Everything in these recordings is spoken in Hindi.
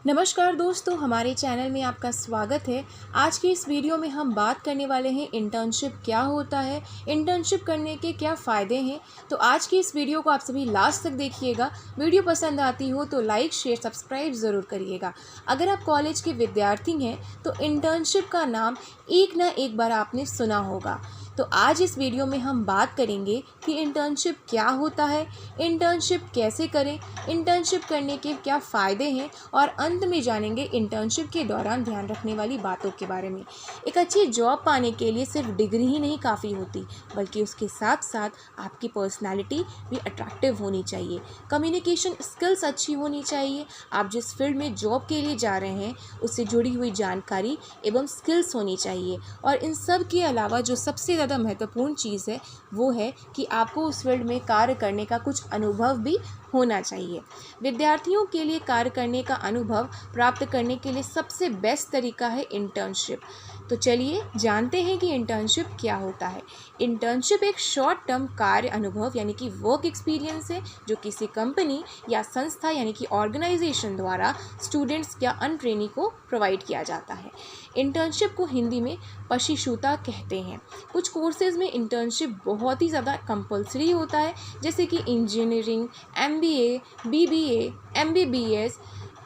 नमस्कार दोस्तों, हमारे चैनल में आपका स्वागत है। आज की इस वीडियो में हम बात करने वाले हैं इंटर्नशिप क्या होता है, इंटर्नशिप करने के क्या फ़ायदे हैं। तो आज की इस वीडियो को आप सभी लास्ट तक देखिएगा। वीडियो पसंद आती हो तो लाइक शेयर सब्सक्राइब ज़रूर करिएगा। अगर आप कॉलेज के विद्यार्थी हैं तो इंटर्नशिप का नाम एक ना एक बार आपने सुना होगा। तो आज इस वीडियो में हम बात करेंगे कि इंटर्नशिप क्या होता है, इंटर्नशिप कैसे करें, इंटर्नशिप करने के क्या फ़ायदे हैं और अंत में जानेंगे इंटर्नशिप के दौरान ध्यान रखने वाली बातों के बारे में। एक अच्छी जॉब पाने के लिए सिर्फ डिग्री ही नहीं काफ़ी होती, बल्कि उसके साथ साथ आपकी पर्सनालिटी भी अट्रैक्टिव होनी चाहिए, कम्युनिकेशन स्किल्स अच्छी होनी चाहिए, आप जिस फील्ड में जॉब के लिए जा रहे हैं उससे जुड़ी हुई जानकारी एवं स्किल्स होनी चाहिए। और इन सब के अलावा जो सबसे ज़्यादा महत्वपूर्ण चीज़ है वो है कि आपको उस फील्ड में कार्य करने का कुछ अनुभव भी होना चाहिए। विद्यार्थियों के लिए कार्य करने का अनुभव प्राप्त करने के लिए सबसे बेस्ट तरीका है इंटर्नशिप। तो चलिए जानते हैं कि इंटर्नशिप क्या होता है। इंटर्नशिप एक शॉर्ट टर्म कार्य अनुभव यानी कि वर्क एक्सपीरियंस है जो किसी कंपनी या संस्था यानी कि ऑर्गेनाइजेशन द्वारा स्टूडेंट्स या अनट्रेनी को प्रोवाइड किया जाता है। इंटर्नशिप को हिंदी में प्रशिक्षुता कहते हैं। कुछ कोर्सेज़ में इंटर्नशिप बहुत ही ज़्यादा कंपलसरी होता है, जैसे कि engineering, MBA, BBA, MBBS।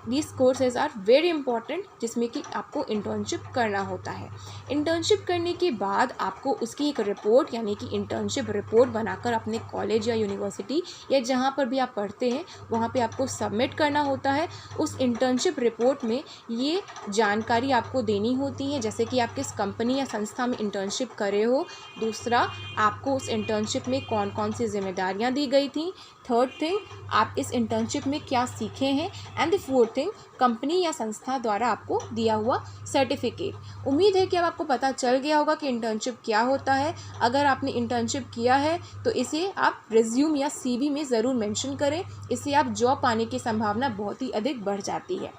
These courses are very important जिसमें कि आपको इंटर्नशिप करना होता है। इंटर्नशिप करने के बाद आपको उसकी एक रिपोर्ट यानी कि इंटर्नशिप रिपोर्ट बनाकर अपने कॉलेज या यूनिवर्सिटी या जहाँ पर भी आप पढ़ते हैं वहाँ पे आपको सबमिट करना होता है। उस इंटर्नशिप रिपोर्ट में ये जानकारी आपको देनी होती है, जैसे कि आप किस कंपनी या संस्था में इंटर्नशिप करे हो। दूसरा, आपको उस इंटर्नशिप में कौन कौन सी जिम्मेदारियाँ दी गई थी। थर्ड थिंग, आप इस इंटर्नशिप में क्या सीखे हैं। And the fourth thing, company या संस्था द्वारा आपको दिया हुआ सर्टिफिकेट। उम्मीद है कि अब आपको पता चल गया होगा कि इंटर्नशिप क्या होता है। अगर आपने इंटर्नशिप किया है तो इसे आप रिज्यूम या CV में ज़रूर मेंशन करें। इससे आप जॉब पाने की संभावना बहुत ही अधिक बढ़ जाती है।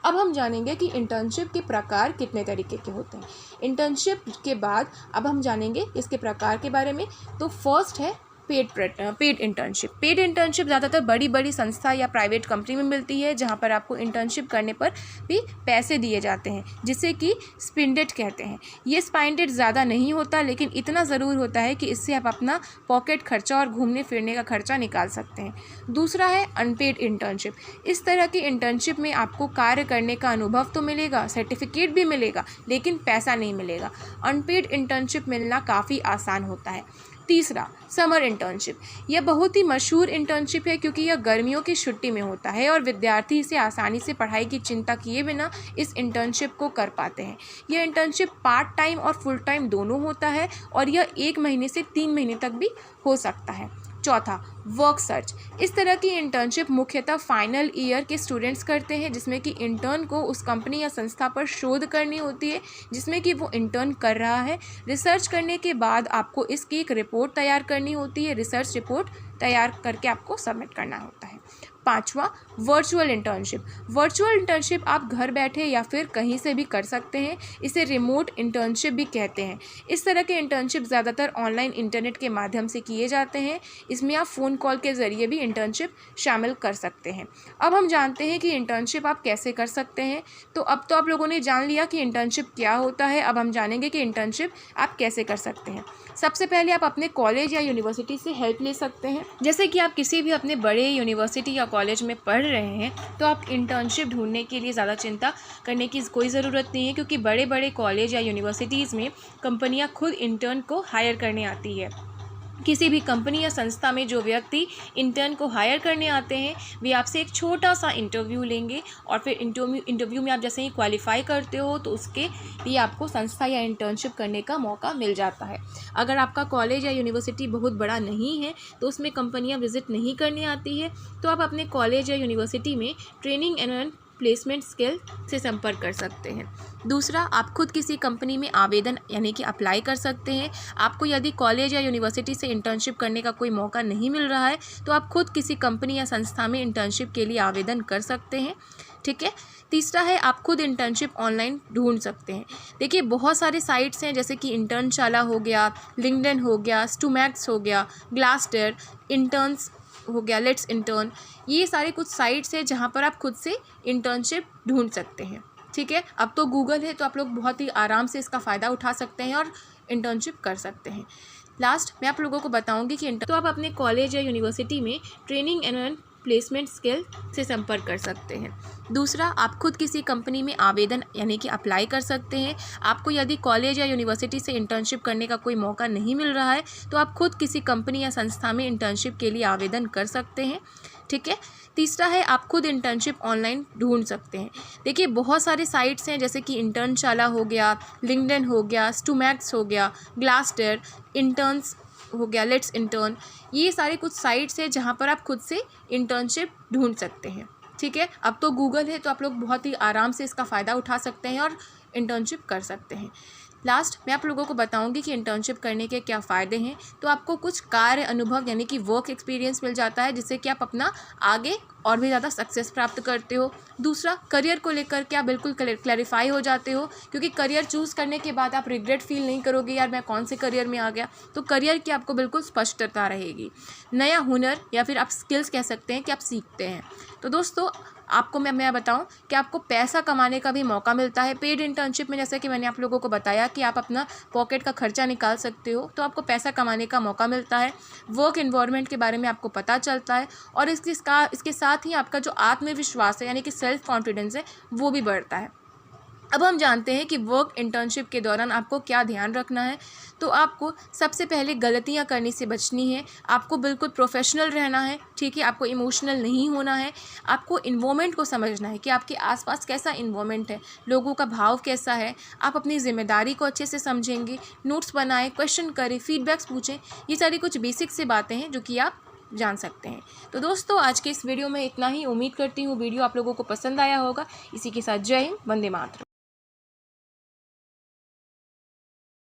अब हम जानेंगे कि इंटर्नशिप के प्रकार कितने तरीके के होते हैं। इंटर्नशिप के बाद अब हम जानेंगे इसके प्रकार के बारे में। तो फर्स्ट है पेड इंटर्नशिप। पेड इंटर्नशिप ज़्यादातर बड़ी बड़ी संस्था या प्राइवेट कंपनी में मिलती है, जहाँ पर आपको इंटर्नशिप करने पर भी पैसे दिए जाते हैं, जिसे कि स्पिंडेड कहते हैं। ये स्पाइंडेड ज़्यादा नहीं होता, लेकिन इतना ज़रूर होता है कि इससे आप अपना पॉकेट खर्चा और घूमने फिरने का खर्चा निकाल सकते हैं। दूसरा है अनपेड इंटर्नशिप। इस तरह की इंटर्नशिप में आपको कार्य करने का अनुभव तो मिलेगा, सर्टिफिकेट भी मिलेगा, लेकिन पैसा नहीं मिलेगा। अनपेड इंटर्नशिप मिलना काफ़ी आसान होता है। तीसरा, समर इंटर्नशिप। यह बहुत ही मशहूर इंटर्नशिप है क्योंकि यह गर्मियों की छुट्टी में होता है और विद्यार्थी इसे आसानी से पढ़ाई की चिंता किए बिना इस इंटर्नशिप को कर पाते हैं। यह इंटर्नशिप पार्ट टाइम और फुल टाइम दोनों होता है और यह 1 महीने से 3 महीने तक भी हो सकता है। चौथा, वर्क सर्च। इस तरह की इंटर्नशिप मुख्यतः फाइनल ईयर के स्टूडेंट्स करते हैं, जिसमें कि इंटर्न को उस कंपनी या संस्था पर शोध करनी होती है जिसमें कि वो इंटर्न कर रहा है। रिसर्च करने के बाद आपको इसकी एक रिपोर्ट तैयार करनी होती है। रिसर्च रिपोर्ट तैयार करके आपको सबमिट करना होता है। पांचवा, वर्चुअल इंटर्नशिप। वर्चुअल इंटर्नशिप आप घर बैठे या फिर कहीं से भी कर सकते हैं। इसे रिमोट इंटर्नशिप भी कहते हैं। इस तरह के इंटर्नशिप ज़्यादातर ऑनलाइन इंटरनेट के माध्यम से किए जाते हैं। इसमें आप फ़ोन कॉल के ज़रिए भी इंटर्नशिप शामिल कर सकते हैं। अब हम जानते हैं कि इंटर्नशिप आप कैसे कर सकते हैं। तो अब तो आप लोगों ने जान लिया कि इंटर्नशिप क्या होता है। अब हम जानेंगे कि इंटर्नशिप आप कैसे कर सकते हैं। सबसे पहले आप अपने कॉलेज या यूनिवर्सिटी से हेल्प ले सकते हैं। जैसे कि आप किसी भी अपने बड़े यूनिवर्सिटी या कॉलेज में पढ़ रहे हैं तो आप इंटर्नशिप ढूंढने के लिए ज़्यादा चिंता करने की कोई ज़रूरत नहीं है, क्योंकि बड़े बड़े कॉलेज या यूनिवर्सिटीज़ में कंपनियां खुद इंटर्न को हायर करने आती है। किसी भी कंपनी या संस्था में जो व्यक्ति इंटर्न को हायर करने आते हैं वे आपसे एक छोटा सा इंटरव्यू लेंगे और फिर इंटरव्यू में आप जैसे ही क्वालिफाई करते हो तो उसके लिए आपको संस्था या इंटर्नशिप करने का मौका मिल जाता है। अगर आपका कॉलेज या यूनिवर्सिटी बहुत बड़ा नहीं है तो उसमें कंपनियां विजिट नहीं करने आती है, तो आप अपने कॉलेज या यूनिवर्सिटी में ट्रेनिंग एंड प्लेसमेंट स्किल से संपर्क कर सकते हैं। दूसरा, आप खुद किसी कंपनी में आवेदन यानी कि अप्लाई कर सकते हैं। आपको यदि कॉलेज या यूनिवर्सिटी से इंटर्नशिप करने का कोई मौका नहीं मिल रहा है तो आप खुद किसी कंपनी या संस्था में इंटर्नशिप के लिए आवेदन कर सकते हैं। ठीक है। तीसरा है, आप खुद इंटर्नशिप ऑनलाइन ढूंढ सकते हैं। देखिए, बहुत सारे साइट्स हैं जैसे कि इंटर्नशाला हो गया, लिंक्डइन हो गया, स्टूमैक्स हो गया, ग्लासडोर, इंटर्न्स हो गया, लेट्स इंटर्न, ये सारे कुछ साइट्स हैं जहाँ पर आप खुद से इंटर्नशिप ढूंढ सकते हैं। ठीक है, अब तो गूगल है तो आप लोग बहुत ही आराम से इसका फ़ायदा उठा सकते हैं और इंटर्नशिप कर सकते हैं। लास्ट मैं आप लोगों को बताऊंगी कि तो आप अपने कॉलेज या यूनिवर्सिटी में ट्रेनिंग एंड प्लेसमेंट स्किल से संपर्क कर सकते हैं। दूसरा, आप खुद किसी कंपनी में आवेदन यानी कि अप्लाई कर सकते हैं। आपको यदि कॉलेज या यूनिवर्सिटी से इंटर्नशिप करने का कोई मौका नहीं मिल रहा है तो आप खुद किसी कंपनी या संस्था में इंटर्नशिप के लिए आवेदन कर सकते हैं। ठीक है, तीसरा है आप खुद इंटर्नशिप ऑनलाइन ढूंढ सकते हैं। देखिए बहुत सारे साइट्स हैं जैसे कि इंटर्नशाला हो गया, लिंक्डइन हो गया, स्टूमैक्स हो गया, ग्लासडोर, इंटर्न्स हो गया, लेट्स इंटर्न, ये सारे कुछ साइट्स हैं जहाँ पर आप खुद से इंटर्नशिप ढूंढ सकते हैं। ठीक है, अब तो गूगल है तो आप लोग बहुत ही आराम से इसका फ़ायदा उठा सकते हैं और इंटर्नशिप कर सकते हैं। लास्ट मैं आप लोगों को बताऊंगी कि इंटर्नशिप करने के क्या फ़ायदे हैं। तो आपको कुछ कार्य अनुभव यानी कि वर्क एक्सपीरियंस मिल जाता है जिससे कि आप अपना आगे और भी ज़्यादा सक्सेस प्राप्त करते हो। दूसरा, करियर को लेकर के आप बिल्कुल क्लैरिफाई हो जाते हो, क्योंकि करियर चूज़ करने के बाद आप रिग्रेट फील नहीं करोगे यार मैं कौन से करियर में आ गया। तो करियर की आपको बिल्कुल स्पष्टता रहेगी। नया हुनर या फिर आप स्किल्स कह सकते हैं कि आप सीखते हैं। तो दोस्तों आपको मैं बताऊं कि आपको पैसा कमाने का भी मौका मिलता है पेड इंटर्नशिप में। जैसे कि मैंने आप लोगों को बताया कि आप अपना पॉकेट का खर्चा निकाल सकते हो, तो आपको पैसा कमाने का मौका मिलता है। वर्क एनवायरनमेंट के बारे में आपको पता चलता है और इसके साथ ही आपका जो आत्मविश्वास है यानी कि सेल्फ कॉन्फिडेंस है वो भी बढ़ता है। अब हम जानते हैं कि वर्क इंटर्नशिप के दौरान आपको क्या ध्यान रखना है। तो आपको सबसे पहले गलतियां करने से बचनी है, आपको बिल्कुल प्रोफेशनल रहना है। ठीक है, आपको इमोशनल नहीं होना है, आपको इन्वायरमेंट को समझना है कि आपके आसपास कैसा इन्वायरमेंट है, लोगों का भाव कैसा है। आप अपनी जिम्मेदारी को अच्छे से समझेंगे, नोट्स बनाएं, क्वेश्चन करें, फीडबैक्स पूछें। ये सारी कुछ बेसिक से बातें हैं जो कि आप जान सकते हैं। तो दोस्तों आज के इस वीडियो में इतना ही। उम्मीद करती हूँ वीडियो आप लोगों को पसंद आया होगा। इसी के साथ जय हिंद, वंदे मातरम।